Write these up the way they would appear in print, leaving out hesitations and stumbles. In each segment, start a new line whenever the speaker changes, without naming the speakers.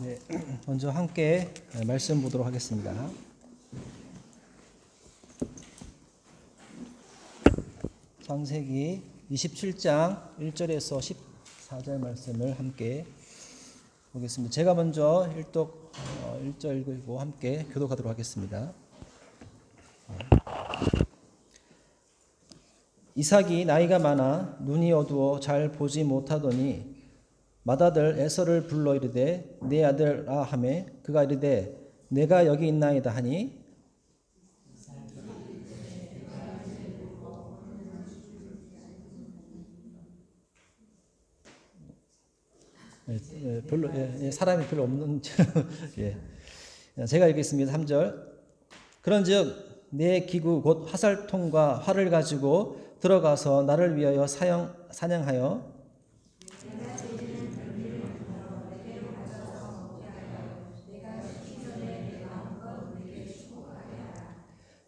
네, 먼저 함께 말씀 보도록 하겠습니다. 창세기 27장 1절에서 14절 말씀을 함께 보겠습니다. 제가 먼저 1절 읽고 함께 교독하도록 하겠습니다. 이삭이 나이가 많아 눈이 어두워 잘 보지 못하더니 맏아들 에서를 불러 이르되 내 아들아 하매 그가 이르되 내가 여기 있나이다 하니 사람이 별로 없는 제가 읽겠습니다. 3절 그런즉 내 기구 곧 화살통과 활을 가지고 들어가서 나를 위하여 사냥하여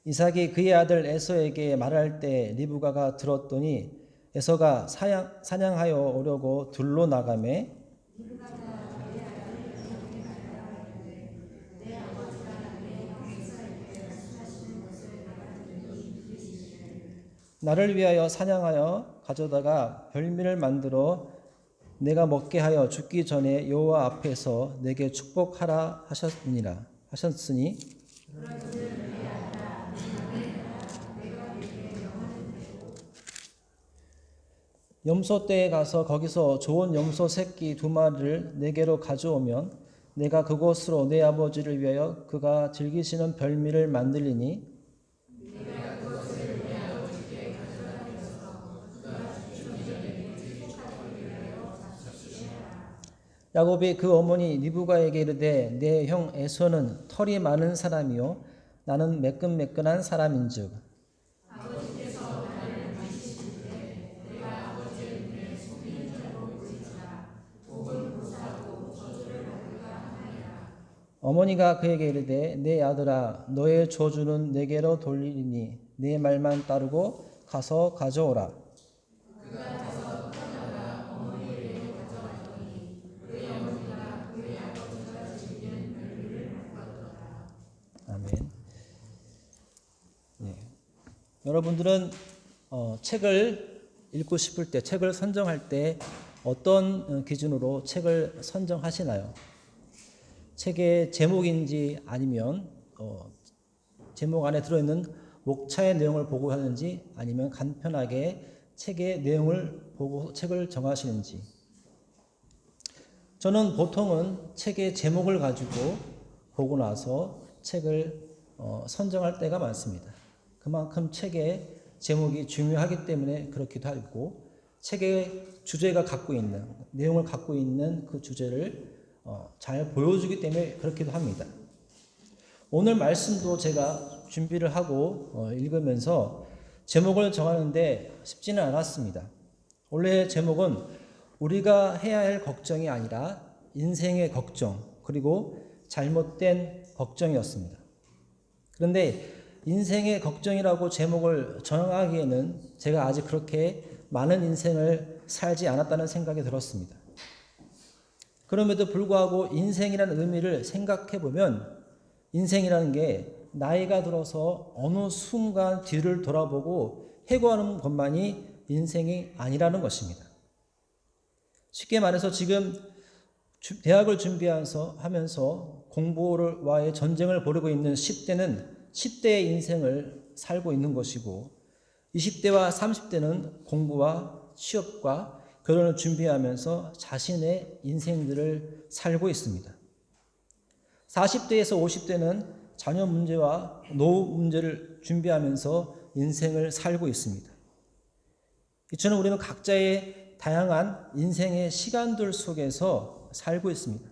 이삭이 그의 아들 에서에게 말할 때 리브가가 들었더니 에서가 사냥하여 오려고 둘로 나가매 나를 위하여 사냥하여 가져다가 별미를 만들어 내가 먹게 하여 죽기 전에 여호와 앞에서 내게 축복하라 하셨으니 염소떼에 가서 거기서 좋은 염소 새끼 2마리를 내게로 가져오면 내가 그곳으로 내 아버지를 위하여 그가 즐기시는 별미를 만들리니 야곱이 그 어머니 리브가에게 이르되 내 형 에서는 털이 많은 사람이요 나는 매끈매끈한 사람인즉 어머니가 그에게 이르되 내 아들아 너의 저주는 내게로 돌리리니 내 말만 따르고 가서 가져오라. 아멘. 네. 여러분들은 책을 읽고 싶을 때, 책을 선정할 때 어떤 기준으로 책을 선정하시나요? 책의 제목인지 아니면 제목 안에 들어있는 목차의 내용을 보고 하는지 아니면 간편하게 책의 내용을 보고 책을 정하시는지. 저는 보통은 책의 제목을 가지고 보고 나서 책을 선정할 때가 많습니다. 그만큼 책의 제목이 중요하기 때문에 그렇기도 하고 책의 주제가 갖고 있는 내용을 갖고 있는 그 주제를 잘 보여주기 때문에 그렇기도 합니다. 오늘 말씀도 제가 준비를 하고 읽으면서 제목을 정하는데 쉽지는 않았습니다. 원래 제목은 우리가 해야 할 걱정이 아니라 인생의 걱정 그리고 잘못된 걱정이었습니다. 그런데 인생의 걱정이라고 제목을 정하기에는 제가 아직 그렇게 많은 인생을 살지 않았다는 생각이 들었습니다. 그럼에도 불구하고 인생이라는 의미를 생각해 보면 인생이라는 게 나이가 들어서 어느 순간 뒤를 돌아보고 해고하는 것만이 인생이 아니라는 것입니다. 쉽게 말해서 지금 대학을 준비하면서 공부와의 전쟁을 벌이고 있는 10대는 10대의 인생을 살고 있는 것이고 20대와 30대는 공부와 취업과 결혼을 준비하면서 자신의 인생들을 살고 있습니다. 40대에서 50대는 자녀 문제와 노후 문제를 준비하면서 인생을 살고 있습니다. 이처럼 우리는 각자의 다양한 인생의 시간들 속에서 살고 있습니다.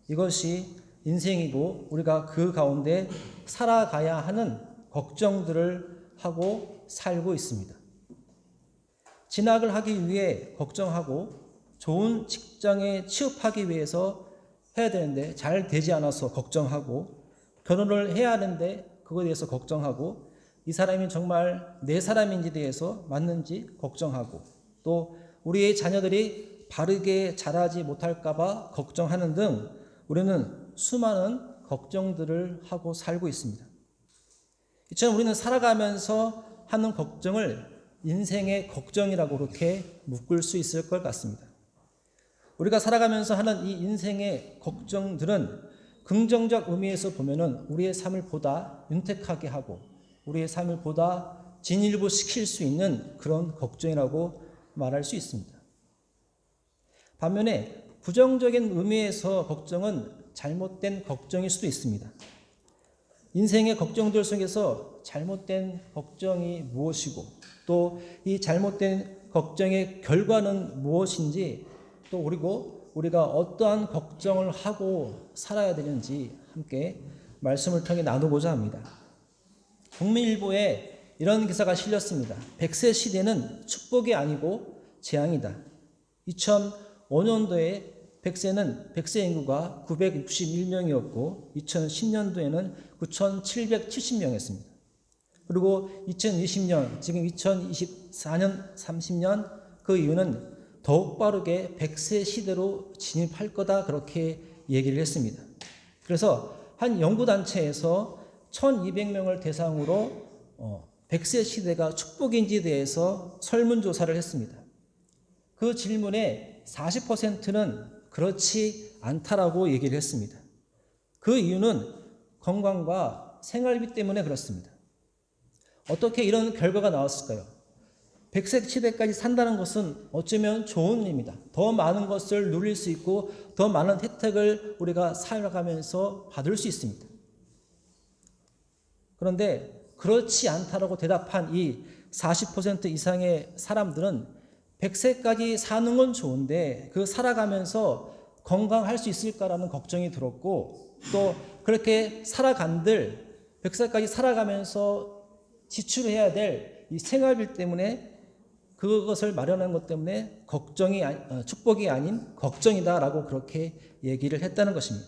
이것이 인생이고 우리가 그 가운데 살아가야 하는 걱정들을 하고 살고 있습니다. 진학을 하기 위해 걱정하고 좋은 직장에 취업하기 위해서 해야 되는데 잘 되지 않아서 걱정하고 결혼을 해야 하는데 그거에 대해서 걱정하고 이 사람이 정말 내 사람인지 대해서 맞는지 걱정하고 또 우리의 자녀들이 바르게 자라지 못할까 봐 걱정하는 등 우리는 수많은 걱정들을 하고 살고 있습니다. 이처럼 우리는 살아가면서 하는 걱정을 인생의 걱정이라고 그렇게 묶을 수 있을 것 같습니다. 우리가 살아가면서 하는 이 인생의 걱정들은 긍정적 의미에서 보면은 우리의 삶을 보다 윤택하게 하고 우리의 삶을 보다 진일보시킬 수 있는 그런 걱정이라고 말할 수 있습니다. 반면에 부정적인 의미에서 걱정은 잘못된 걱정일 수도 있습니다. 인생의 걱정들 속에서 잘못된 걱정이 무엇이고 또 이 잘못된 걱정의 결과는 무엇인지 또 그리고 우리가 어떠한 걱정을 하고 살아야 되는지 함께 말씀을 통해 나누고자 합니다. 국민일보에 이런 기사가 실렸습니다. 100세 시대는 축복이 아니고 재앙이다. 2005년도에 100세 인구가 961명이었고 2010년도에는 9,770명이었습니다. 그리고 2020년, 지금 2024년, 30년 그 이유는 더욱 빠르게 100세 시대로 진입할 거다 그렇게 얘기를 했습니다. 그래서 한 연구단체에서 1200명을 대상으로 100세 시대가 축복인지에 대해서 설문조사를 했습니다. 그 질문에 40%는 그렇지 않다라고 얘기를 했습니다. 그 이유는 건강과 생활비 때문에 그렇습니다. 어떻게 이런 결과가 나왔을까요? 100세 시대까지 산다는 것은 어쩌면 좋은 일입니다. 더 많은 것을 누릴 수 있고 더 많은 혜택을 우리가 살아가면서 받을 수 있습니다. 그런데 그렇지 않다라고 대답한 이 40% 이상의 사람들은 100세까지 사는 건 좋은데 그 살아가면서 건강할 수 있을까라는 걱정이 들었고 또 그렇게 살아간들 100세까지 살아가면서 지출해야 될 이 생활비 때문에 그것을 마련한 것 때문에 축복이 아닌 걱정이다라고 그렇게 얘기를 했다는 것입니다.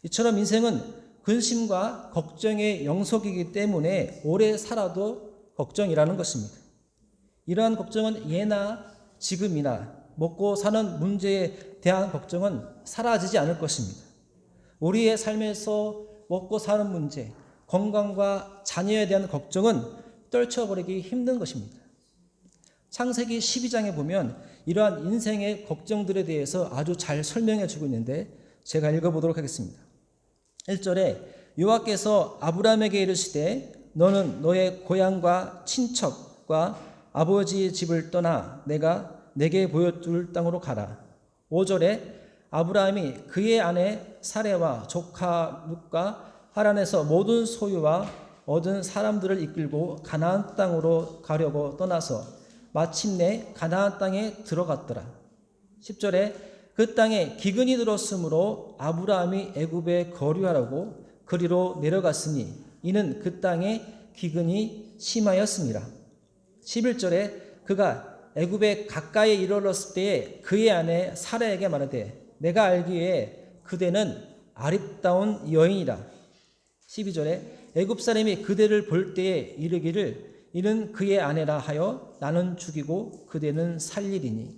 이처럼 인생은 근심과 걱정의 영속이기 때문에 오래 살아도 걱정이라는 것입니다. 이러한 걱정은 예나 지금이나 먹고 사는 문제에 대한 걱정은 사라지지 않을 것입니다. 우리의 삶에서 먹고 사는 문제, 건강과 자녀에 대한 걱정은 떨쳐버리기 힘든 것입니다. 창세기 12장에 보면 이러한 인생의 걱정들에 대해서 아주 잘 설명해 주고 있는데 제가 읽어보도록 하겠습니다. 1절에 여호와께서 아브라함에게 이르시되 너는 너의 고향과 친척과 아버지의 집을 떠나 내가 내게 보여줄 땅으로 가라. 5절에 아브라함이 그의 아내 사레와 조카 룻과 하란에서 모든 소유와 얻은 사람들을 이끌고 가나안 땅으로 가려고 떠나서 마침내 가나안 땅에 들어갔더라. 10절에 그 땅에 기근이 들었으므로 아브라함이 애굽에 거류하라고 그리로 내려갔으니 이는 그 땅에 기근이 심하였습니다. 11절에 그가 애굽에 가까이 이르렀을 때에 그의 아내 사라에게 말하되 내가 알기에 그대는 아름다운 여인이라. 12절에 애굽 사람이 그대를 볼 때에 이르기를 이는 그의 아내라 하여 나는 죽이고 그대는 살리리니.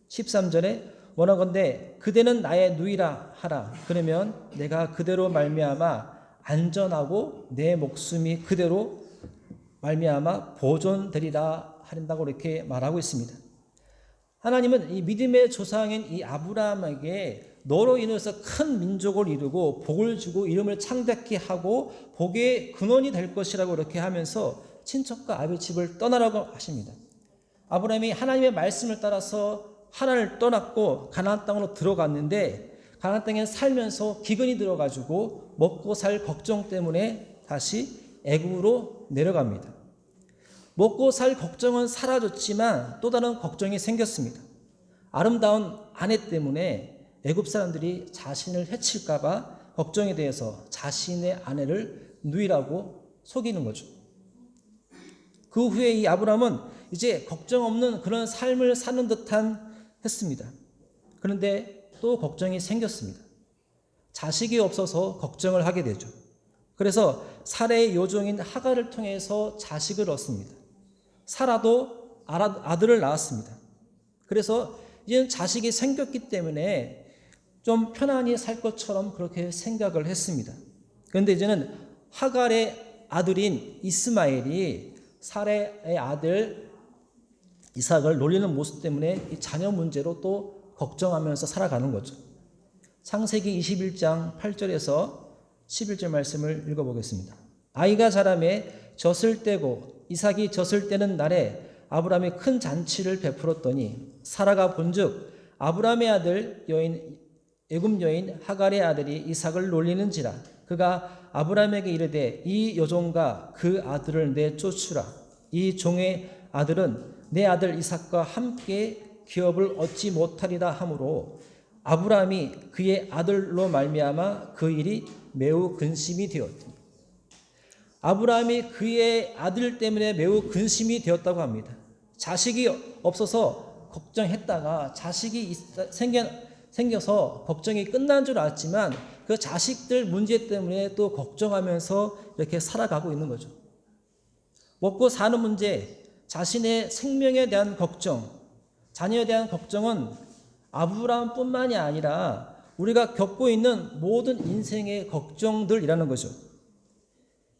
13절에 원하건대 그대는 나의 누이라 하라. 그러면 내가 그대로 말미암아 안전하고 내 목숨이 그대로 말미암아 보존되리라 하린다고 이렇게 말하고 있습니다. 하나님은 이 믿음의 조상인 이 아브라함에게 너로 인해서 큰 민족을 이루고 복을 주고 이름을 창대케 하고 복의 근원이 될 것이라고 이렇게 하면서 친척과 아비 집을 떠나라고 하십니다. 아브라함이 하나님의 말씀을 따라서 하란을 떠났고 가나안 땅으로 들어갔는데 가나안 땅에 살면서 기근이 들어가지고 먹고 살 걱정 때문에 다시 애굽으로 내려갑니다. 먹고 살 걱정은 사라졌지만 또 다른 걱정이 생겼습니다. 아름다운 아내 때문에 애굽 사람들이 자신을 해칠까 봐 걱정에 대해서 자신의 아내를 누이라고 속이는 거죠. 그 후에 이 아브라함은 이제 걱정 없는 그런 삶을 사는 듯한 했습니다. 그런데 또 걱정이 생겼습니다. 자식이 없어서 걱정을 하게 되죠. 그래서 사레의 요종인 하갈을 통해서 자식을 얻습니다. 사라도 아들을 낳았습니다. 그래서 이제는 자식이 생겼기 때문에 좀 편안히 살 것처럼 그렇게 생각을 했습니다. 그런데 이제는 하갈의 아들인 이스마엘이 사레의 아들 이삭을 놀리는 모습 때문에 이 자녀 문제로 또 걱정하면서 살아가는 거죠. 창세기 21장 8절에서 11절 말씀을 읽어보겠습니다. 아이가 자라매 젖을 떼고 이삭이 젖을 떼는 날에 아브라함이 큰 잔치를 베풀었더니 사라가 본즉 아브라함의 아들 여인 애굽 여인 하갈의 아들이 이삭을 놀리는지라. 그가 아브라함에게 이르되 이 여종과 그 아들을 내쫓으라. 이 종의 아들은 내 아들 이삭과 함께 기업을 얻지 못하리라 하므로 아브라함이 그의 아들로 말미암아 그 일이 매우 근심이 되었더니. 아브라함이 그의 아들 때문에 매우 근심이 되었다고 합니다. 자식이 없어서 걱정했다가 자식이 생겨서 걱정이 끝난 줄 알았지만 그 자식들 문제 때문에 또 걱정하면서 이렇게 살아가고 있는 거죠. 먹고 사는 문제, 자신의 생명에 대한 걱정, 자녀에 대한 걱정은 아브라함뿐만이 아니라 우리가 겪고 있는 모든 인생의 걱정들이라는 거죠.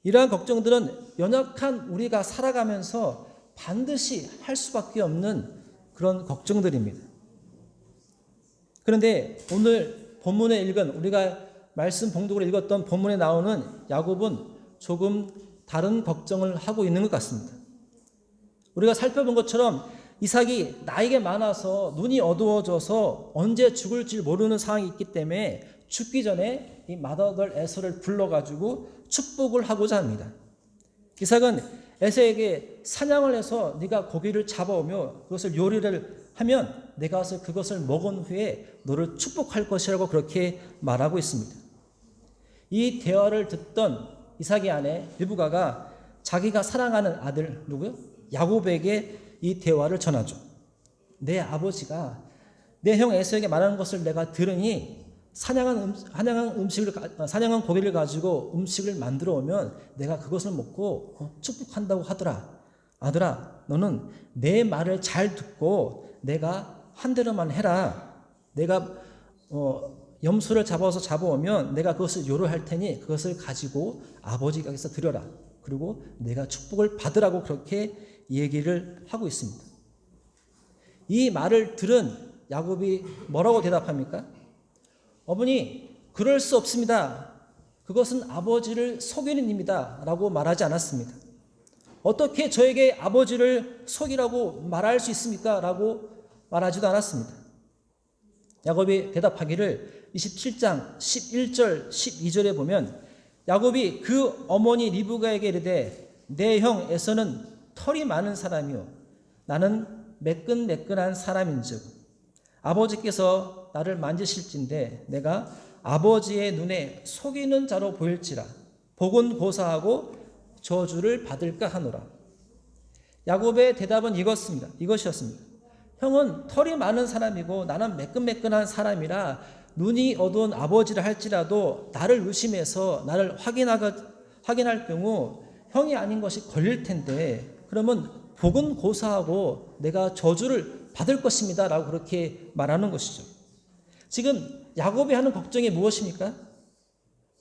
이러한 걱정들은 연약한 우리가 살아가면서 반드시 할 수밖에 없는 그런 걱정들입니다. 그런데 오늘 본문에 읽은 우리가 말씀 봉독을 읽었던 본문에 나오는 야곱은 조금 다른 걱정을 하고 있는 것 같습니다. 우리가 살펴본 것처럼 이삭이 나이가 많아서 눈이 어두워져서 언제 죽을지 모르는 상황이 있기 때문에 죽기 전에 이 맏아들 에서를 불러가지고 축복을 하고자 합니다. 이삭은 에서에게 사냥을 해서 네가 고기를 잡아오며 그것을 요리를 하면 내가 와서 그것을 먹은 후에 너를 축복할 것이라고 그렇게 말하고 있습니다. 이 대화를 듣던 이삭의 아내 리브가가 자기가 사랑하는 아들 누구요? 야곱에게 이 대화를 전하죠. 내 아버지가 내 형 에서에게 말하는 것을 내가 들으니 사냥한 고기를 가지고 음식을 만들어 오면 내가 그것을 먹고 축복한다고 하더라. 아들아, 너는 내 말을 잘 듣고 내가 한 대로만 해라. 내가 염소를 잡아오면 내가 그것을 요리할 테니 그것을 가지고 아버지께서 드려라. 그리고 내가 축복을 받으라고 그렇게 얘기를 하고 있습니다. 이 말을 들은 야곱이 뭐라고 대답합니까? 어머니, 그럴 수 없습니다. 그것은 아버지를 속이는 일입니다. 라고 말하지 않았습니다. 어떻게 저에게 아버지를 속이라고 말할 수 있습니까? 라고 말하지도 않았습니다. 야곱이 대답하기를 27장 11절 12절에 보면 야곱이 그 어머니 리브가에게 이르되 내 형 에서는 털이 많은 사람이요 나는 매끈매끈한 사람인즉 아버지께서 나를 만지실진데 내가 아버지의 눈에 속이는 자로 보일지라 복은 고사하고 저주를 받을까 하노라. 야곱의 대답은 이것이었습니다. 형은 털이 많은 사람이고 나는 매끈매끈한 사람이라 눈이 어두운 아버지를 할지라도 나를 의심해서 나를 확인할 경우 형이 아닌 것이 걸릴 텐데 그러면 복은 고사하고 내가 저주를 받을 것입니다. 라고 그렇게 말하는 것이죠. 지금 야곱이 하는 걱정이 무엇입니까?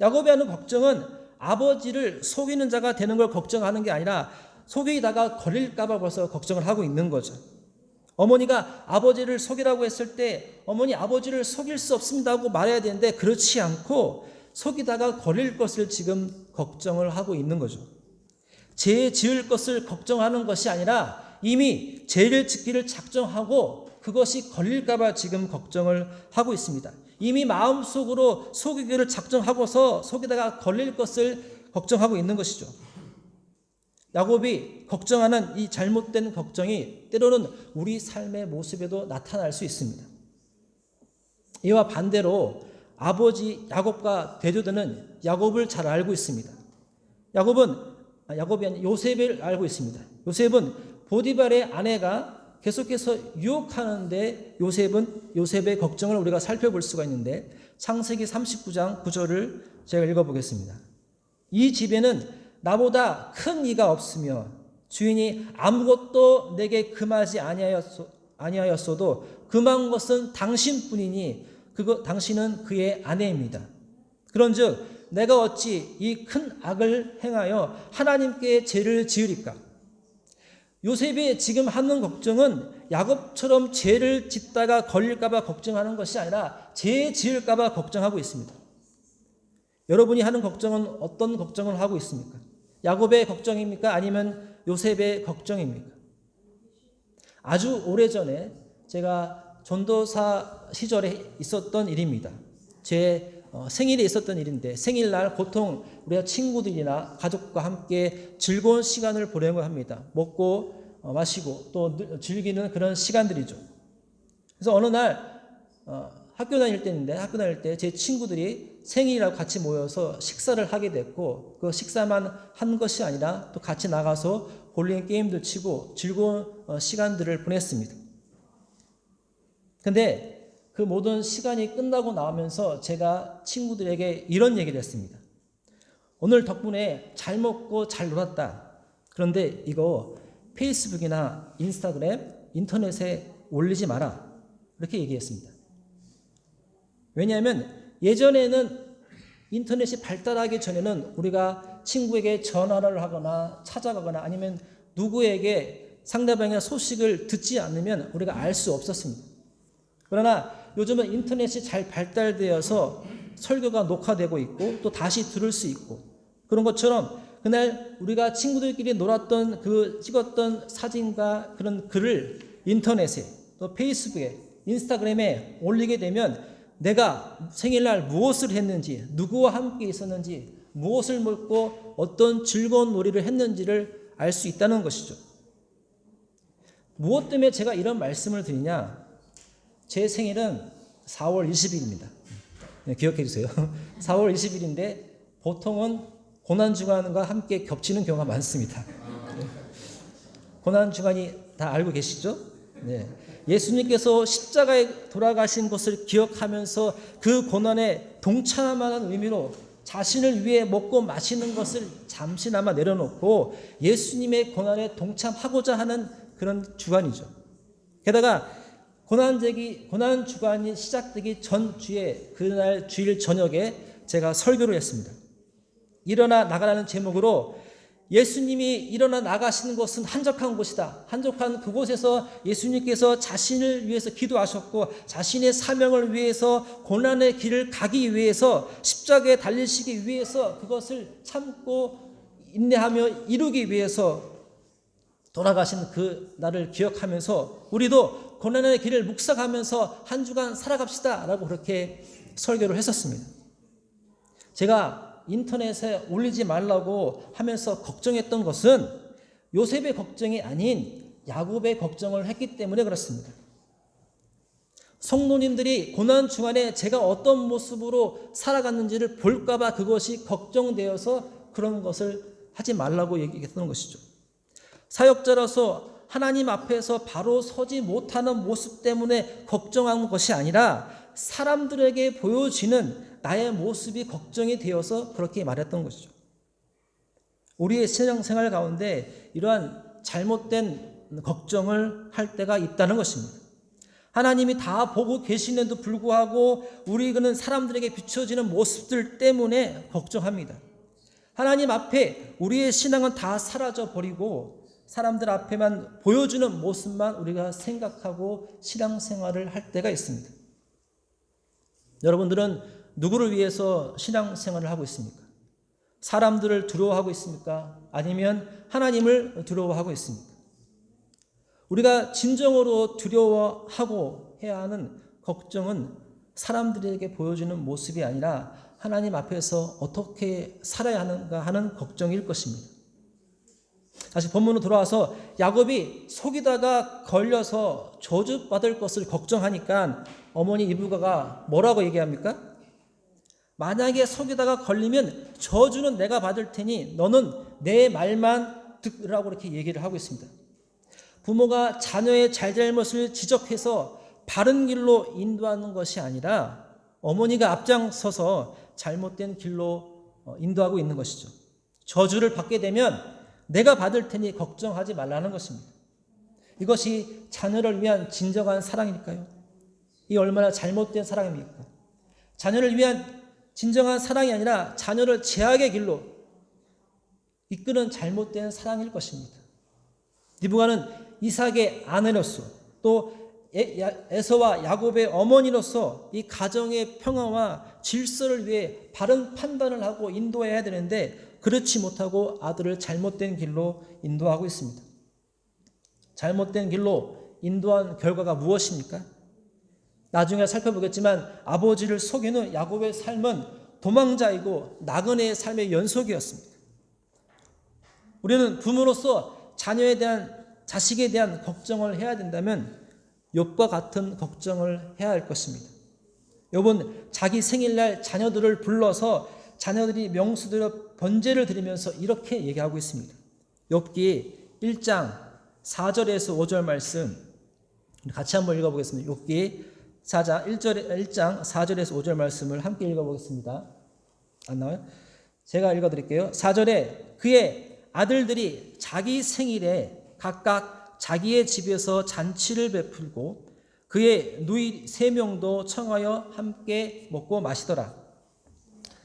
야곱이 하는 걱정은 아버지를 속이는 자가 되는 걸 걱정하는 게 아니라 속이다가 걸릴까 봐 벌써 걱정을 하고 있는 거죠. 어머니가 아버지를 속이라고 했을 때 어머니 아버지를 속일 수 없습니다 하고 말해야 되는데 그렇지 않고 속이다가 걸릴 것을 지금 걱정을 하고 있는 거죠. 죄 지을 것을 걱정하는 것이 아니라 이미 죄를 짓기를 작정하고 그것이 걸릴까 봐 지금 걱정을 하고 있습니다. 이미 마음속으로 속이기를 작정하고서 속이다가 걸릴 것을 걱정하고 있는 것이죠. 야곱이 걱정하는 이 잘못된 걱정이 때로는 우리 삶의 모습에도 나타날 수 있습니다. 이와 반대로 아버지 야곱과 대조되는 야곱을 잘 알고 있습니다. 야곱이 아닌 요셉을 알고 있습니다. 요셉은 보디발의 아내가 계속해서 유혹하는데 요셉의 걱정을 우리가 살펴볼 수가 있는데 창세기 39장 9절을 제가 읽어보겠습니다. 이 집에는 나보다 큰 이가 없으며 주인이 아무것도 내게 금하지 아니하였어도 금한 것은 당신뿐이니 당신은 그의 아내입니다. 그런즉 내가 어찌 이 큰 악을 행하여 하나님께 죄를 지으리까? 요셉이 지금 하는 걱정은 야곱처럼 죄를 짓다가 걸릴까 봐 걱정하는 것이 아니라 죄 지을까 봐 걱정하고 있습니다. 여러분이 하는 걱정은 어떤 걱정을 하고 있습니까? 야곱의 걱정입니까? 아니면 요셉의 걱정입니까? 아주 오래전에 제가 전도사 시절에 있었던 일입니다. 제 생일에 있었던 일인데, 생일날 보통 우리가 친구들이나 가족과 함께 즐거운 시간을 보내고 합니다. 먹고 마시고 또 즐기는 그런 시간들이죠. 그래서 어느 날 학교 다닐 때 제 친구들이 생일이라고 같이 모여서 식사를 하게 됐고, 그 식사만 한 것이 아니라 또 같이 나가서 볼링 게임도 치고 즐거운 시간들을 보냈습니다. 근데 그 모든 시간이 끝나고 나오면서 제가 친구들에게 이런 얘기를 했습니다. 오늘 덕분에 잘 먹고 잘 놀았다. 그런데 이거 페이스북이나 인스타그램, 인터넷에 올리지 마라. 이렇게 얘기했습니다. 왜냐하면 예전에는 인터넷이 발달하기 전에는 우리가 친구에게 전화를 하거나 찾아가거나 아니면 누구에게 상대방의 소식을 듣지 않으면 우리가 알 수 없었습니다. 그러나 요즘은 인터넷이 잘 발달되어서 설교가 녹화되고 있고 또 다시 들을 수 있고, 그런 것처럼 그날 우리가 친구들끼리 놀았던 찍었던 사진과 그런 글을 인터넷에 또 페이스북에 인스타그램에 올리게 되면 내가 생일날 무엇을 했는지, 누구와 함께 있었는지, 무엇을 먹고 어떤 즐거운 놀이를 했는지를 알 수 있다는 것이죠. 무엇 때문에 제가 이런 말씀을 드리냐? 제 생일은 4월 20일입니다. 네, 기억해 주세요. 4월 20일인데 보통은 고난주간과 함께 겹치는 경우가 많습니다. 고난주간이 다 알고 계시죠? 네. 예수님께서 십자가에 돌아가신 것을 기억하면서 그 고난에 동참하는 의미로 자신을 위해 먹고 마시는 것을 잠시나마 내려놓고 예수님의 고난에 동참하고자 하는 그런 주간이죠. 게다가 고난 주간이 시작되기 전 주에, 그날 주일 저녁에 제가 설교를 했습니다. 일어나 나가라는 제목으로, 예수님이 일어나 나가시는 곳은 한적한 곳이다. 한적한 그곳에서 예수님께서 자신을 위해서 기도하셨고 자신의 사명을 위해서 고난의 길을 가기 위해서 십자가에 달리시기 위해서 그것을 참고 인내하며 이루기 위해서 돌아가신 그 날을 기억하면서 우리도 고난의 길을 묵상하면서 한 주간 살아갑시다 라고 그렇게 설교를 했었습니다. 제가 인터넷에 올리지 말라고 하면서 걱정했던 것은 요셉의 걱정이 아닌 야곱의 걱정을 했기 때문에 그렇습니다. 성도님들이 고난 중간에 제가 어떤 모습으로 살아갔는지를 볼까봐 그것이 걱정되어서 그런 것을 하지 말라고 얘기했던 것이죠. 사역자로서 하나님 앞에서 바로 서지 못하는 모습 때문에 걱정한 것이 아니라 사람들에게 보여지는 나의 모습이 걱정이 되어서 그렇게 말했던 것이죠. 우리의 신앙생활 가운데 이러한 잘못된 걱정을 할 때가 있다는 것입니다. 하나님이 다 보고 계시는데도 불구하고 우리는 사람들에게 비춰지는 모습들 때문에 걱정합니다. 하나님 앞에 우리의 신앙은 다 사라져버리고 사람들 앞에만 보여주는 모습만 우리가 생각하고 신앙생활을 할 때가 있습니다. 여러분들은 누구를 위해서 신앙생활을 하고 있습니까? 사람들을 두려워하고 있습니까? 아니면 하나님을 두려워하고 있습니까? 우리가 진정으로 두려워하고 해야 하는 걱정은 사람들에게 보여주는 모습이 아니라 하나님 앞에서 어떻게 살아야 하는가 하는 걱정일 것입니다. 다시 본문으로 돌아와서 야곱이 속이다가 걸려서 저주받을 것을 걱정하니까 어머니 이브가가 뭐라고 얘기합니까? 만약에 속이다가 걸리면 저주는 내가 받을 테니 너는 내 말만 듣으라고 이렇게 얘기를 하고 있습니다. 부모가 자녀의 잘잘못을 지적해서 바른 길로 인도하는 것이 아니라 어머니가 앞장서서 잘못된 길로 인도하고 있는 것이죠. 저주를 받게 되면 내가 받을 테니 걱정하지 말라는 것입니다. 이것이 자녀를 위한 진정한 사랑일까요? 이 얼마나 잘못된 사랑입니까? 자녀를 위한 진정한 사랑이 아니라 자녀를 죄악의 길로 이끄는 잘못된 사랑일 것입니다. 리브가는 이삭의 아내로서 또 에서와 야곱의 어머니로서 이 가정의 평화와 질서를 위해 바른 판단을 하고 인도해야 되는데 그렇지 못하고 아들을 잘못된 길로 인도하고 있습니다. 잘못된 길로 인도한 결과가 무엇입니까? 나중에 살펴보겠지만 아버지를 속이는 야곱의 삶은 도망자이고 나그네의 삶의 연속이었습니다. 우리는 부모로서 자식에 대한 걱정을 해야 된다면 욥과 같은 걱정을 해야 할 것입니다. 욥은 자기 생일날 자녀들을 불러서 자녀들이 명수대로 번제를 드리면서 이렇게 얘기하고 있습니다. 욥기 1장 4절에서 5절 말씀 같이 한번 읽어보겠습니다. 욥기 1장 4절에서 5절 말씀을 함께 읽어보겠습니다. 안 나와요? 제가 읽어드릴게요. 4절에 그의 아들들이 자기 생일에 각각 자기의 집에서 잔치를 베풀고 그의 누이 3명도 청하여 함께 먹고 마시더라.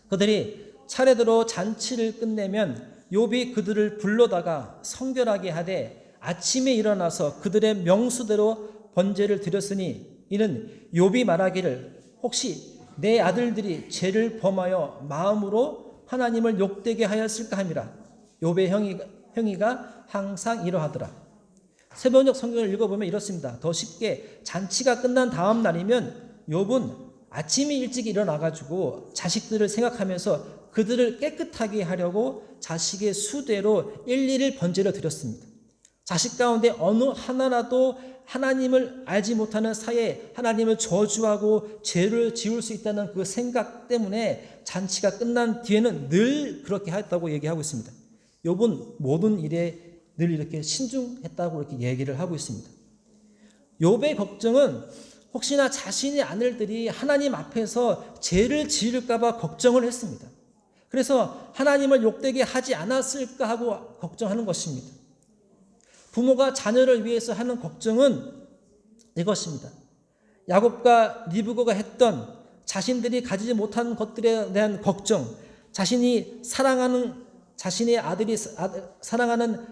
그들이 차례대로 잔치를 끝내면 욥이 그들을 불러다가 성결하게 하되 아침에 일어나서 그들의 명수대로 번제를 드렸으니 이는 욥이 말하기를 혹시 내 아들들이 죄를 범하여 마음으로 하나님을 욕되게 하였을까 함이라. 욥의 행위가 항상 이러하더라. 세번역 성경을 읽어보면 이렇습니다. 더 쉽게 잔치가 끝난 다음 날이면 욥은 아침에 일찍 일어나가지고 자식들을 생각하면서 그들을 깨끗하게 하려고 자식의 수대로 일일이 번제를 드렸습니다. 자식 가운데 어느 하나라도 하나님을 알지 못하는 사이에 하나님을 저주하고 죄를 지을 수 있다는 그 생각 때문에 잔치가 끝난 뒤에는 늘 그렇게 했다고 얘기하고 있습니다. 욥은 모든 일에 늘 이렇게 신중했다고 이렇게 얘기를 하고 있습니다. 욥의 걱정은 혹시나 자신의 아들들이 하나님 앞에서 죄를 지을까 봐 걱정을 했습니다. 그래서 하나님을 욕되게 하지 않았을까 하고 걱정하는 것입니다. 부모가 자녀를 위해서 하는 걱정은 이것입니다. 야곱과 리브가가 했던 자신들이 가지지 못한 것들에 대한 걱정, 자신이 사랑하는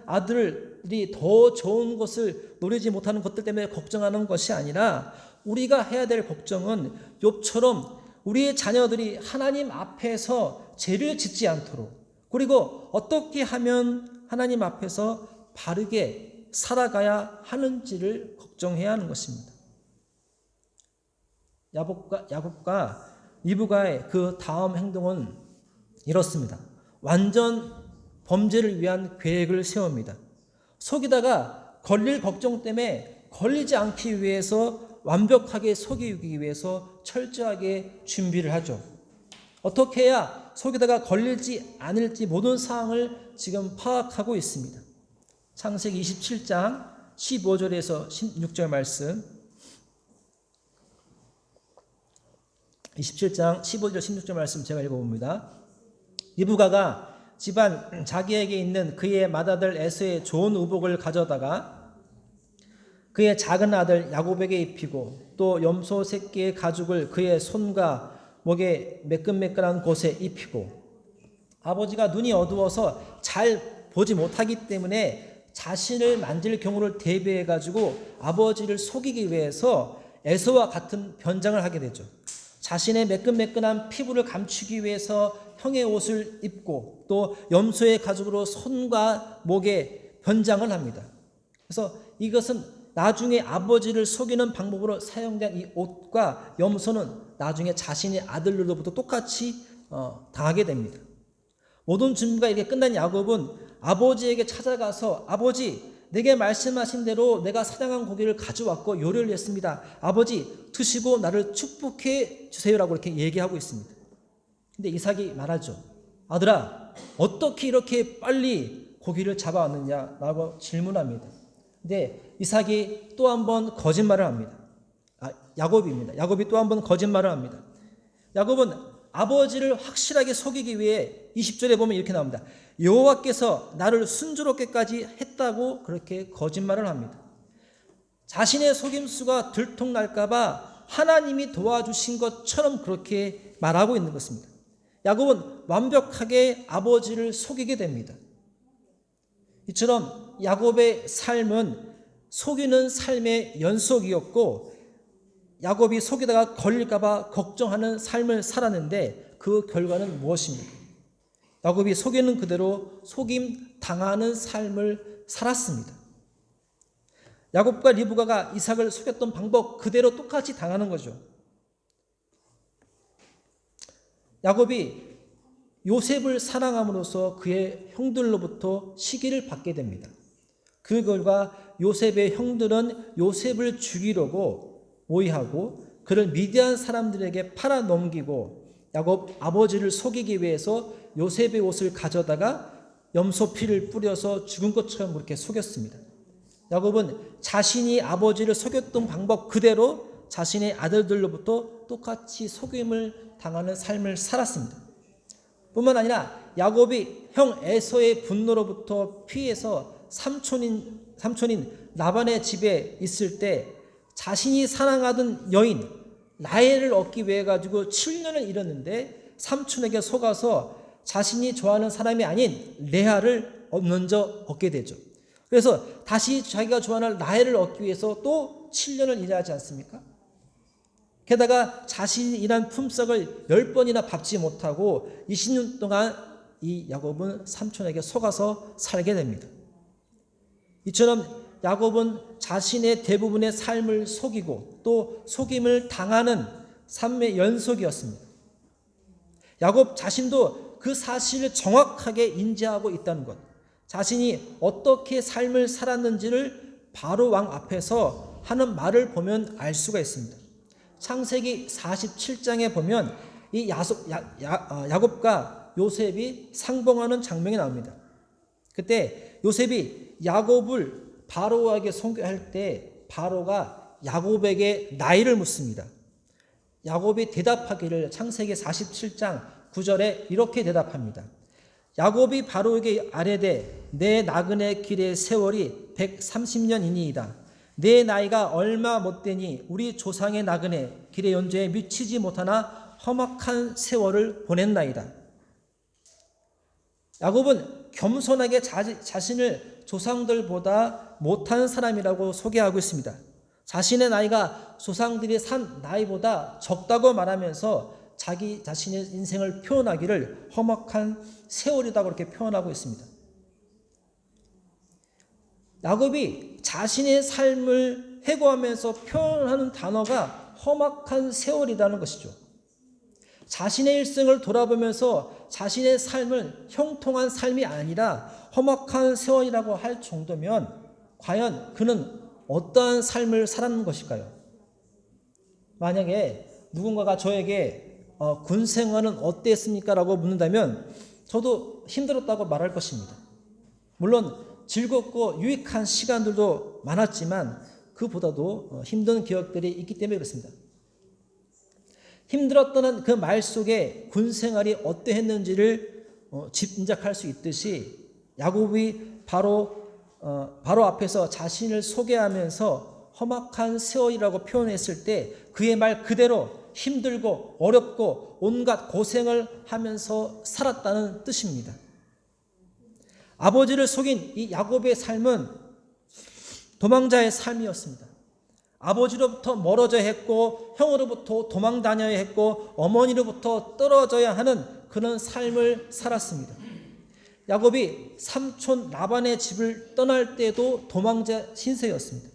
아들이 더 좋은 것을 누리지 못하는 것들 때문에 걱정하는 것이 아니라 우리가 해야 될 걱정은 욥처럼 우리의 자녀들이 하나님 앞에서 죄를 짓지 않도록 그리고 어떻게 하면 하나님 앞에서 바르게 살아가야 하는지를 걱정해야 하는 것입니다. 야곱과 리브가의 그 다음 행동은 이렇습니다. 완전 범죄를 위한 계획을 세웁니다. 속이다가 걸릴 걱정 때문에 걸리지 않기 위해서 완벽하게 속이기 위해서 철저하게 준비를 하죠. 어떻게 해야 속이다가 걸릴지 않을지 모든 사항을 지금 파악하고 있습니다. 창세기 27장 15절에서 16절 말씀 27장 15절 16절 말씀 제가 읽어봅니다. 리브가가 집안 자기에게 있는 그의 맏아들 에서의 좋은 의복을 가져다가 그의 작은 아들 야곱에게 입히고 또 염소 새끼의 가죽을 그의 손과 목에 매끈매끈한 곳에 입히고 아버지가 눈이 어두워서 잘 보지 못하기 때문에 자신을 만질 경우를 대비해 가지고 아버지를 속이기 위해서 에서와 같은 변장을 하게 되죠. 자신의 매끈매끈한 피부를 감추기 위해서 형의 옷을 입고 또 염소의 가죽으로 손과 목에 변장을 합니다. 그래서 이것은 나중에 아버지를 속이는 방법으로 사용된 이 옷과 염소는 나중에 자신의 아들로부터 똑같이 당하게 됩니다. 모든 준비가 이렇게 끝난 야곱은 아버지에게 찾아가서 아버지 내게 말씀하신 대로 내가 사냥한 고기를 가져왔고 요리를 했습니다. 아버지 드시고 나를 축복해 주세요라고 이렇게 얘기하고 있습니다. 근데 이삭이 말하죠. 아들아 어떻게 이렇게 빨리 고기를 잡아왔느냐라고 질문합니다. 근데 이삭이 또 한 번 거짓말을 합니다. 야곱입니다. 야곱이 또 한 번 거짓말을 합니다. 야곱은 아버지를 확실하게 속이기 위해 20절에 보면 이렇게 나옵니다. 여호와께서 나를 순조롭게까지 했다고 그렇게 거짓말을 합니다. 자신의 속임수가 들통날까 봐 하나님이 도와주신 것처럼 그렇게 말하고 있는 것입니다. 야곱은 완벽하게 아버지를 속이게 됩니다. 이처럼 야곱의 삶은 속이는 삶의 연속이었고, 야곱이 속이다가 걸릴까 봐 걱정하는 삶을 살았는데 그 결과는 무엇입니까? 야곱이 속이는 그대로 속임 당하는 삶을 살았습니다. 야곱과 리브가가 이삭을 속였던 방법 그대로 똑같이 당하는 거죠. 야곱이 요셉을 사랑함으로써 그의 형들로부터 시기를 받게 됩니다. 그 결과 요셉의 형들은 요셉을 죽이려고 모의하고 그를 미디안 사람들에게 팔아 넘기고, 야곱 아버지를 속이기 위해서 요셉의 옷을 가져다가 염소 피를 뿌려서 죽은 것처럼 그렇게 속였습니다. 야곱은 자신이 아버지를 속였던 방법 그대로 자신의 아들들로부터 똑같이 속임을 당하는 삶을 살았습니다. 뿐만 아니라 야곱이 형 에서의 분노로부터 피해서 삼촌인 라반의 집에 있을 때 자신이 사랑하던 여인 라헬을 얻기 위해 가지고 7년을 잃었는데 삼촌에게 속아서 자신이 좋아하는 사람이 아닌 레아를 먼저 얻게 되죠. 그래서 다시 자기가 좋아하는 라헬을 얻기 위해서 또 7년을 일하지 않습니까? 게다가 자신이 일한 품삯을 10번이나 갚지 못하고 20년 동안 이 야곱은 삼촌에게 속아서 살게 됩니다. 이처럼 야곱은 자신의 대부분의 삶을 속이고 또 속임을 당하는 삶의 연속이었습니다. 야곱 자신도 그 사실을 정확하게 인지하고 있다는 것, 자신이 어떻게 삶을 살았는지를 바로 왕 앞에서 하는 말을 보면 알 수가 있습니다. 창세기 47장에 보면 이 야곱과 요셉이 상봉하는 장면이 나옵니다. 그때 요셉이 야곱을 바로에게 소개할 때 바로가 야곱에게 나이를 묻습니다. 야곱이 대답하기를 창세기 47장 9절에 이렇게 대답합니다. 야곱이 바로에게 아뢰되 내 나그네 길의 세월이 130년이니이다. 내 나이가 얼마 못되니 우리 조상의 나그네 길의 연좌에 미치지 못하나 험악한 세월을 보냈나이다. 야곱은 겸손하게 자신을 조상들보다 못한 사람이라고 소개하고 있습니다. 자신의 나이가 조상들이 산 나이보다 적다고 말하면서 자기 자신의 인생을 표현하기를 험악한 세월이다 그렇게 표현하고 있습니다. 야곱이 자신의 삶을 회고하면서 표현하는 단어가 험악한 세월이라는 것이죠. 자신의 일생을 돌아보면서 자신의 삶을 형통한 삶이 아니라 험악한 세월이라고 할 정도면 과연 그는 어떠한 삶을 살았는 것일까요? 만약에 누군가가 저에게 군 생활은 어땠습니까? 라고 묻는다면 저도 힘들었다고 말할 것입니다. 물론 즐겁고 유익한 시간들도 많았지만 그보다도 힘든 기억들이 있기 때문에 그렇습니다. 힘들었다는 그 말 속에 군 생활이 어떠했는지를 짐작할 수 있듯이 야곱이 바로 앞에서 자신을 소개하면서 험악한 세월이라고 표현했을 때 그의 말 그대로 힘들고 어렵고 온갖 고생을 하면서 살았다는 뜻입니다. 아버지를 속인 이 야곱의 삶은 도망자의 삶이었습니다. 아버지로부터 멀어져야 했고 형으로부터 도망 다녀야 했고 어머니로부터 떨어져야 하는 그런 삶을 살았습니다. 야곱이 삼촌 라반의 집을 떠날 때도 도망자 신세였습니다.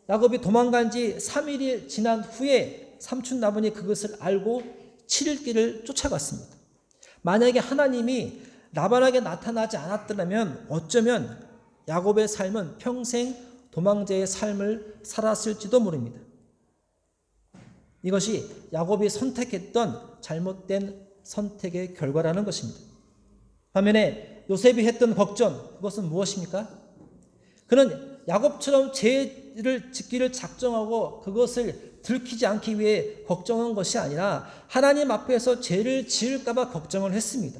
야곱이 도망간 지 3일이 지난 후에 삼촌 라반이 그것을 알고 7일 길을 쫓아갔습니다. 만약에 하나님이 라반에게 나타나지 않았더라면 어쩌면 야곱의 삶은 평생 도망자의 삶을 살았을지도 모릅니다. 이것이 야곱이 선택했던 잘못된 선택의 결과라는 것입니다. 반면에 요셉이 했던 걱정, 그것은 무엇입니까? 그는 야곱처럼 죄를 짓기를 작정하고 그것을 들키지 않기 위해 걱정한 것이 아니라 하나님 앞에서 죄를 지을까 봐 걱정을 했습니다.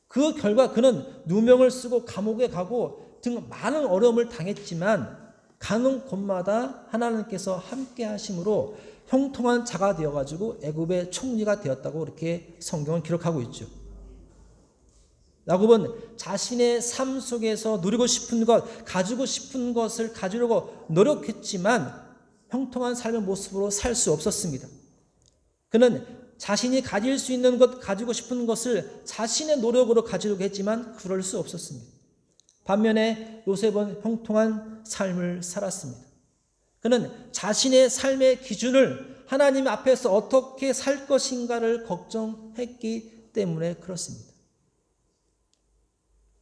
그 결과 그는 누명을 쓰고 감옥에 가고 등 많은 어려움을 당했지만 가는 곳마다 하나님께서 함께 하심으로 형통한 자가 되어가지고 애굽의 총리가 되었다고 이렇게 성경은 기록하고 있죠. 야곱은 자신의 삶 속에서 누리고 싶은 것, 가지고 싶은 것을 가지려고 노력했지만 형통한 삶의 모습으로 살 수 없었습니다. 그는 자신이 가질 수 있는 것, 가지고 싶은 것을 자신의 노력으로 가지려고 했지만 그럴 수 없었습니다. 반면에 요셉은 형통한 삶을 살았습니다. 그는 자신의 삶의 기준을 하나님 앞에서 어떻게 살 것인가를 걱정했기 때문에 그렇습니다.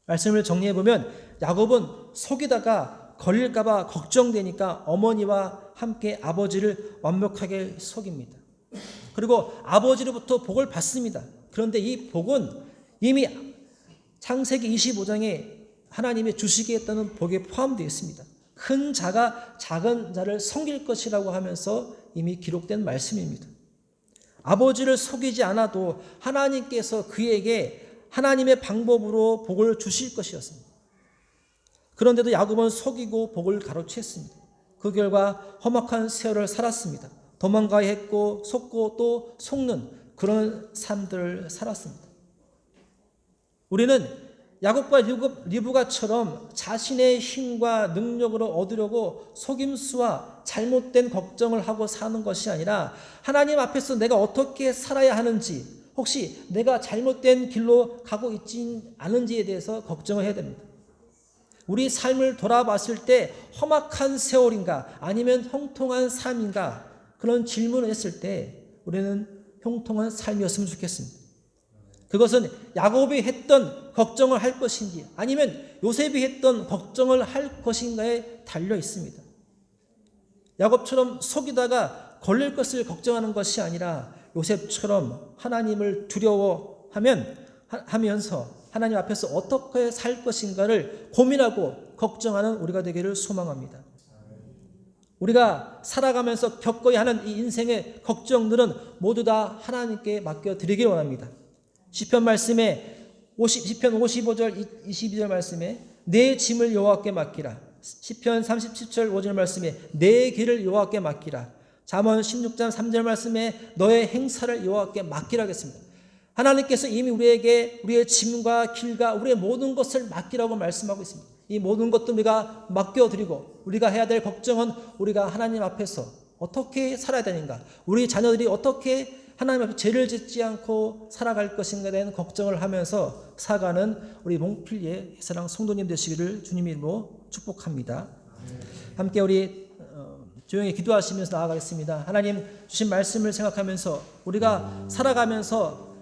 말씀을 정리해보면 야곱은 속이다가 걸릴까봐 걱정되니까 어머니와 함께 아버지를 완벽하게 속입니다. 그리고 아버지로부터 복을 받습니다. 그런데 이 복은 이미 창세기 25장에 하나님의 주시겠다는 복에 포함되어 있습니다. 큰 자가 작은 자를 섬길 것이라고 하면서 이미 기록된 말씀입니다. 아버지를 속이지 않아도 하나님께서 그에게 하나님의 방법으로 복을 주실 것이었습니다. 그런데도 야곱은 속이고 복을 가로챘습니다. 그 결과 험악한 세월을 살았습니다. 도망가야 했고 속고 또 속는 그런 삶들을 살았습니다. 우리는 야곱과 리브가처럼 자신의 힘과 능력으로 얻으려고 속임수와 잘못된 걱정을 하고 사는 것이 아니라 하나님 앞에서 내가 어떻게 살아야 하는지, 혹시 내가 잘못된 길로 가고 있지 않은지에 대해서 걱정을 해야 됩니다. 우리 삶을 돌아봤을 때 험악한 세월인가 아니면 형통한 삶인가, 그런 질문을 했을 때 우리는 형통한 삶이었으면 좋겠습니다. 그것은 야곱이 했던 걱정을 할 것인지 아니면 요셉이 했던 걱정을 할 것인가에 달려 있습니다. 야곱처럼 속이다가 걸릴 것을 걱정하는 것이 아니라 요셉처럼 하나님을 두려워하면서 하나님 앞에서 어떻게 살 것인가를 고민하고 걱정하는 우리가 되기를 소망합니다. 우리가 살아가면서 겪어야 하는 이 인생의 걱정들은 모두 다 하나님께 맡겨드리길 원합니다. 시편 말씀에 시편 55절 22절 말씀에 내 짐을 여호와께 맡기라. 시편 37절 5절 말씀에 내 길을 여호와께 맡기라. 잠언 16장 3절 말씀에 너의 행사를 여호와께 맡기라 하겠습니다. 하나님께서 이미 우리에게 우리의 짐과 길과 우리의 모든 것을 맡기라고 말씀하고 있습니다. 이 모든 것도 우리가 맡겨드리고 우리가 해야 될 걱정은 우리가 하나님 앞에서 어떻게 살아야 되는가, 우리 자녀들이 어떻게 하나님 앞에 죄를 짓지 않고 살아갈 것인가에 대한 걱정을 하면서 살아가는 우리 몽필리의 사랑 성도님 되시기를 주님 이름으로 축복합니다. 함께 우리 조용히 기도하시면서 나아가겠습니다. 하나님 주신 말씀을 생각하면서 우리가 살아가면서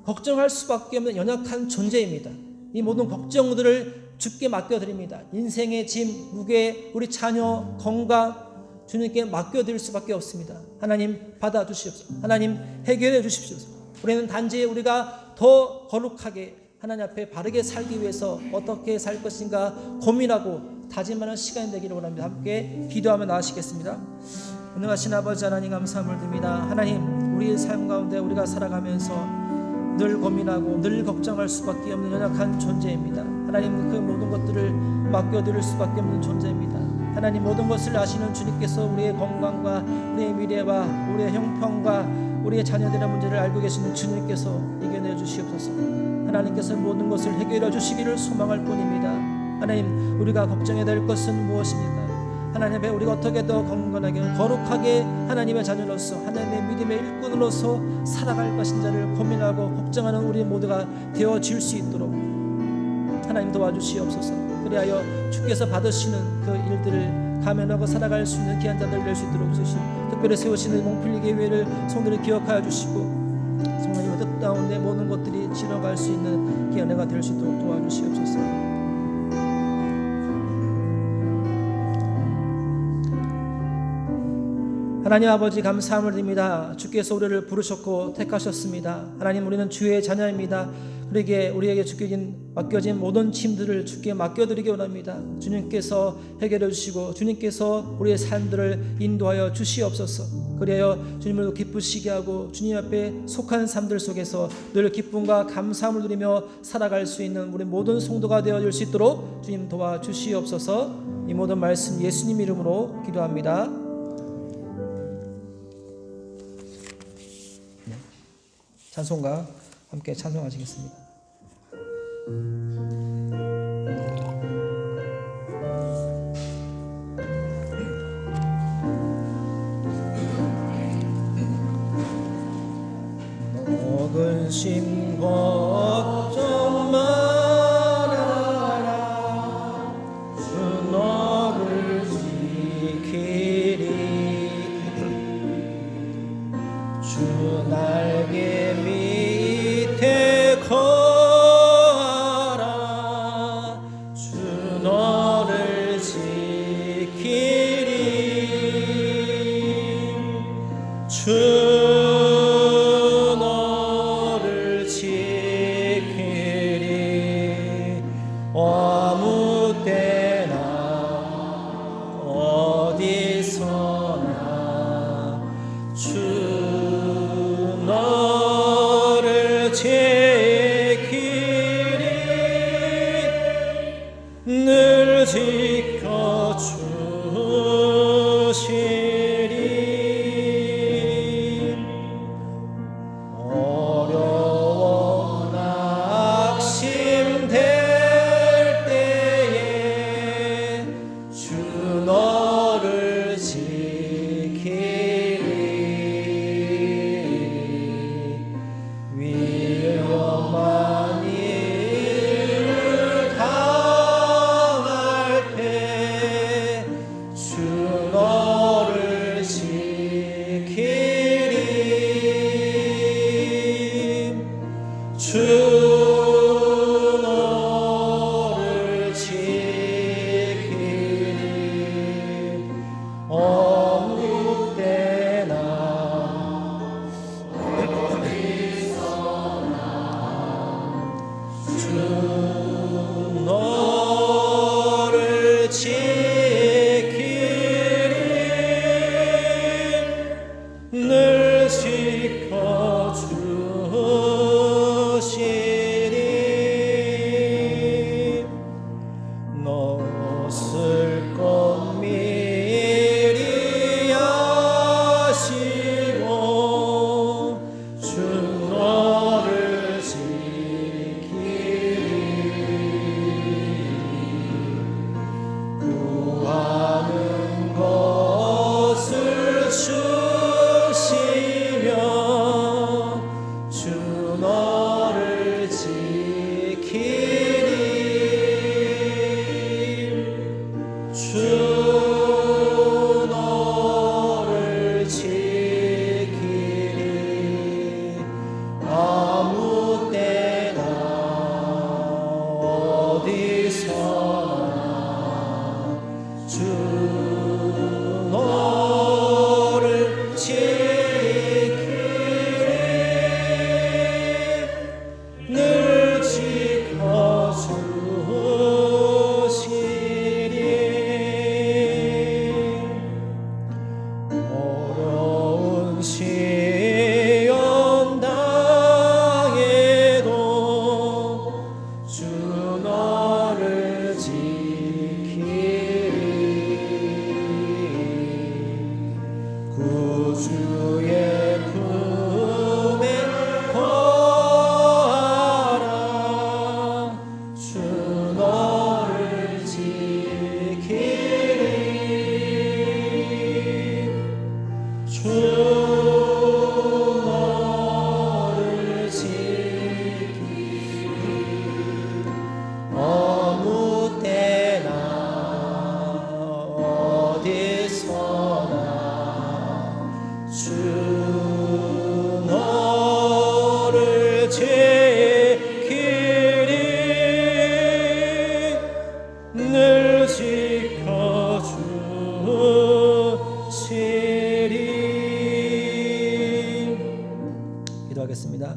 걱정할 수밖에 없는 연약한 존재입니다. 이 모든 걱정들을 주께 맡겨드립니다. 인생의 짐, 무게, 우리 자녀, 건강 주님께 맡겨드릴 수밖에 없습니다. 하나님 받아주시옵소서. 하나님 해결해 주십시오. 우리는 단지 우리가 더 거룩하게 하나님 앞에 바르게 살기 위해서 어떻게 살 것인가 고민하고 다짐하는 시간이 되기를 원합니다. 함께 기도하며 나아가시겠습니다. 은혜하신 아버지 하나님 감사함을 드립니다. 하나님 우리의 삶 가운데 우리가 살아가면서 늘 고민하고 늘 걱정할 수밖에 없는 연약한 존재입니다. 하나님 그 모든 것들을 맡겨드릴 수밖에 없는 존재입니다. 하나님 모든 것을 아시는 주님께서 우리의 건강과 우리의 미래와 우리의 형편과 우리의 자녀들의 문제를 알고 계시는 주님께서 이겨내 주시옵소서. 하나님께서 모든 것을 해결해 주시기를 소망할 뿐입니다. 하나님 우리가 걱정해야 될 것은 무엇입니까? 하나님 앞에 우리가 어떻게 더 건강하게 거룩하게 하나님의 자녀로서 하나님의 믿음의 일꾼으로서 살아갈 것인지를 고민하고 걱정하는 우리 모두가 되어질 수 있도록 하나님 도와주시옵소서. 그리하여 주께서 받으시는 그 일들을 감행하고 살아갈 수 있는 귀한 자들 될 수 있도록 주시고 특별히 세우시는 몽필리 교회를 성도를 기억하여 주시고 성령님의 뜻 가운데 모든 것들이 지나갈 수 있는 귀한 애가 될 수 있도록 도와주시옵소서. 하나님 아버지 감사함을 드립니다. 주께서 우리를 부르셨고 택하셨습니다. 하나님 우리는 주의 자녀입니다. 우리에게 맡겨진 모든 짐들을 주께 맡겨드리기 원합니다. 주님께서 해결해 주시고 주님께서 우리의 삶들을 인도하여 주시옵소서. 그래야 주님을 기쁘시게 하고 주님 앞에 속한 삶들 속에서 늘 기쁨과 감사함을 누리며 살아갈 수 있는 우리 모든 성도가 되어줄 수 있도록 주님 도와주시옵소서. 이 모든 말씀 예수님 이름으로 기도합니다. 찬송가 함께 찬송하시겠습니다. 근심 걱정 말아라. 주 너를 지키리. 주 날개 밑에 거하라. 주 너를 지키리. 주 아무 때나 어디서나 주 너를 지키리. 늘 지켜주시리. 어려워 낙심될 너를 지키리. 위험한 일을 당할 때 주 너를 지키리. 주 너를 지키리. 아무 때나 어디서나 주 너를 지키리. 늘 지켜주시리. 너쓸 것 미리 아시고 주 너를 지키리. 구하는 것을 주시며 주 너를 지키리. 주 너를 지키리. 아무 때나 어디서나 주 너를 지키리. 늘 지켜주시리. 어려운 시험 당해도 주 너를 지키리. 구주의 품에 거하라. 주 너를 지키리. 주 너를 지키리. 아무 때나 어디서나 주 너를 지키리. 늘 지켜주시리. 기도하겠습니다.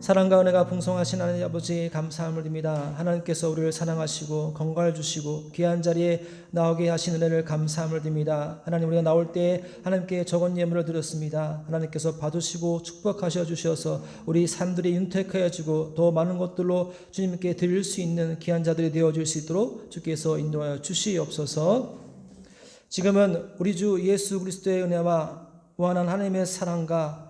사랑과 은혜가 풍성하신 하나님 아버지 감사함을 드립니다. 하나님께서 우리를 사랑하시고 건강을 주시고 귀한 자리에 나오게 하신 은혜를 감사함을 드립니다. 하나님, 우리가 나올 때 하나님께 적은 예물을 드렸습니다. 하나님께서 받으시고 축복하셔 주셔서 우리 삶들이 윤택하여지고 더 많은 것들로 주님께 드릴 수 있는 귀한 자들이 되어질 수 있도록 주께서 인도하여 주시옵소서. 지금은 우리 주 예수 그리스도의 은혜와 무한한 하나님의 사랑과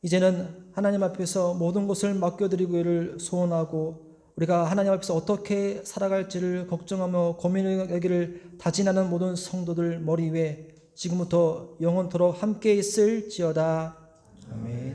이제는 하나님 앞에서 모든 것을 맡겨드리기를 소원하고 우리가 하나님 앞에서 어떻게 살아갈지를 걱정하며 고민하기를 다짐하는 모든 성도들 머리 위에 지금부터 영원토록 함께 있을지어다. 아멘.